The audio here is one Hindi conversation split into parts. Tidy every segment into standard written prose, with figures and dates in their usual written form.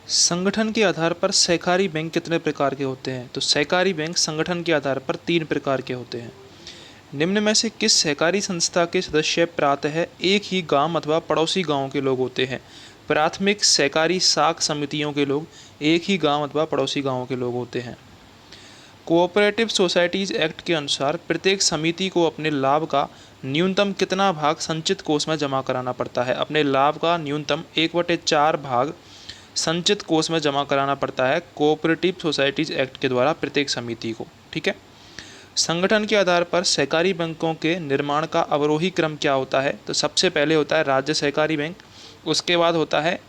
संगठन के आधार पर सहकारी बैंक कितने प्रकार के होते हैं? तो सहकारी बैंक संगठन के आधार पर 3 प्रकार के होते हैं। निम्न में से किस सहकारी संस्था के सदस्य प्रायतः एक ही गांव अथवा पड़ोसी गांव के लोग होते हैं? प्राथमिक सहकारी साख समितियों के लोग एक ही गांव अथवा पड़ोसी गांव के लोग होते हैं। कोऑपरेटिव सोसाइटीज एक्ट के अनुसार प्रत्येक समिति को अपने लाभ का न्यूनतम कितना भाग संचित कोष में जमा कराना पड़ता है? अपने लाभ का न्यूनतम 1/4 भाग संचित कोष में जमा कराना पड़ता है कोऑपरेटिव सोसाइटीज एक्ट के द्वारा प्रत्येक समिति को। ठीक है। संगठन के आधार पर सहकारी बैंकों के निर्माण का अवरोही क्रम क्या होता है? तो सबसे पहले होता है राज्य सहकारी बैंक, उसके बाद होता है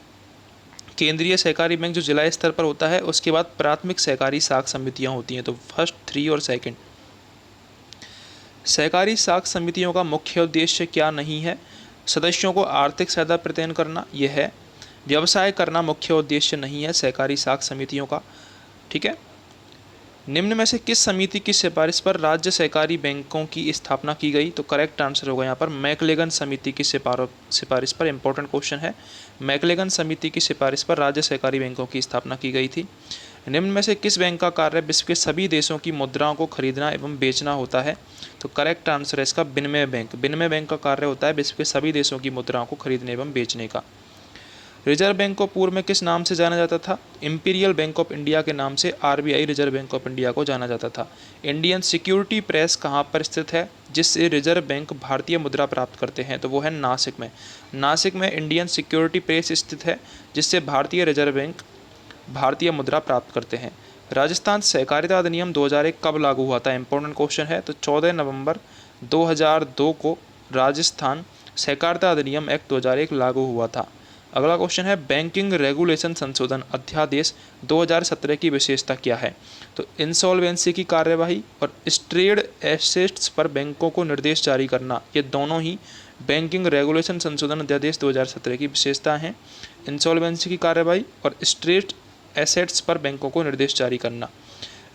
केंद्रीय सहकारी बैंक जो जिला स्तर पर होता है, उसके बाद प्राथमिक सहकारी साख समितियां होती हैं। तो फर्स्ट, 3 और सेकंड। सहकारी साख समितियों का मुख्य उद्देश्य क्या नहीं है? सदस्यों को आर्थिक सहायता प्रदान करना, यह है। व्यवसाय करना मुख्य उद्देश्य नहीं है सहकारी साख समितियों का। ठीक है। निम्न में से किस समिति की सिफारिश पर राज्य सहकारी बैंकों की स्थापना की गई? तो करेक्ट आंसर होगा यहाँ पर मैकलेगन समिति की सिफारिश पर। इंपॉर्टेंट क्वेश्चन है। मैकलेगन समिति की सिफारिश पर राज्य सहकारी बैंकों की स्थापना की गई थी। निम्न में से किस बैंक का कार्य विश्व के सभी देशों की मुद्राओं को खरीदना एवं बेचना होता है? तो करेक्ट आंसर है इसका विनिमय बैंक। विनिमय बैंक का कार्य होता है विश्व के सभी देशों की मुद्राओं को खरीदने एवं बेचने का। रिजर्व बैंक को पूर्व में किस नाम से जाना जाता था? इंपीरियल बैंक ऑफ इंडिया के नाम से RBI reserve bank of India को जाना जाता था। इंडियन सिक्योरिटी प्रेस कहाँ पर स्थित है जिससे रिजर्व बैंक भारतीय मुद्रा प्राप्त करते हैं? तो वो है नासिक में। नासिक में इंडियन सिक्योरिटी प्रेस स्थित है जिससे भारतीय रिजर्व बैंक भारतीय मुद्रा प्राप्त करते हैं। राजस्थान सहकारिता अधिनियम 2001 कब लागू हुआ था? इंपॉर्टेंट क्वेश्चन है। तो 14 नवंबर 2002 को राजस्थान सहकारिता अधिनियम एक्ट 2001 लागू हुआ था। अगला क्वेश्चन है बैंकिंग रेगुलेशन संशोधन अध्यादेश 2017 की विशेषता क्या है? तो इंसॉल्वेंसी की कार्यवाही और स्ट्रेड एसेट्स पर बैंकों को निर्देश जारी करना, ये दोनों ही बैंकिंग रेगुलेशन संशोधन अध्यादेश 2017 की विशेषता हैं। इंसॉल्वेंसी की कार्यवाही और स्ट्रेड एसेट्स पर बैंकों को निर्देश जारी करना।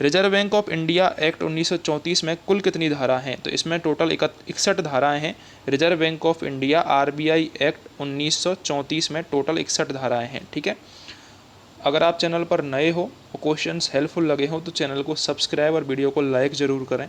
Reserve bank of India act 1934 में कुल कितनी धारा हैं? तो इसमें टोटल 61 धाराएं हैं। Reserve bank of India RBI act 1934 में टोटल 61 धाराएं हैं। ठीक है। अगर आप चैनल पर नए हो और क्वेश्चंस हेल्पफुल लगे हो तो चैनल को सब्सक्राइब और वीडियो को लाइक ज़रूर करें।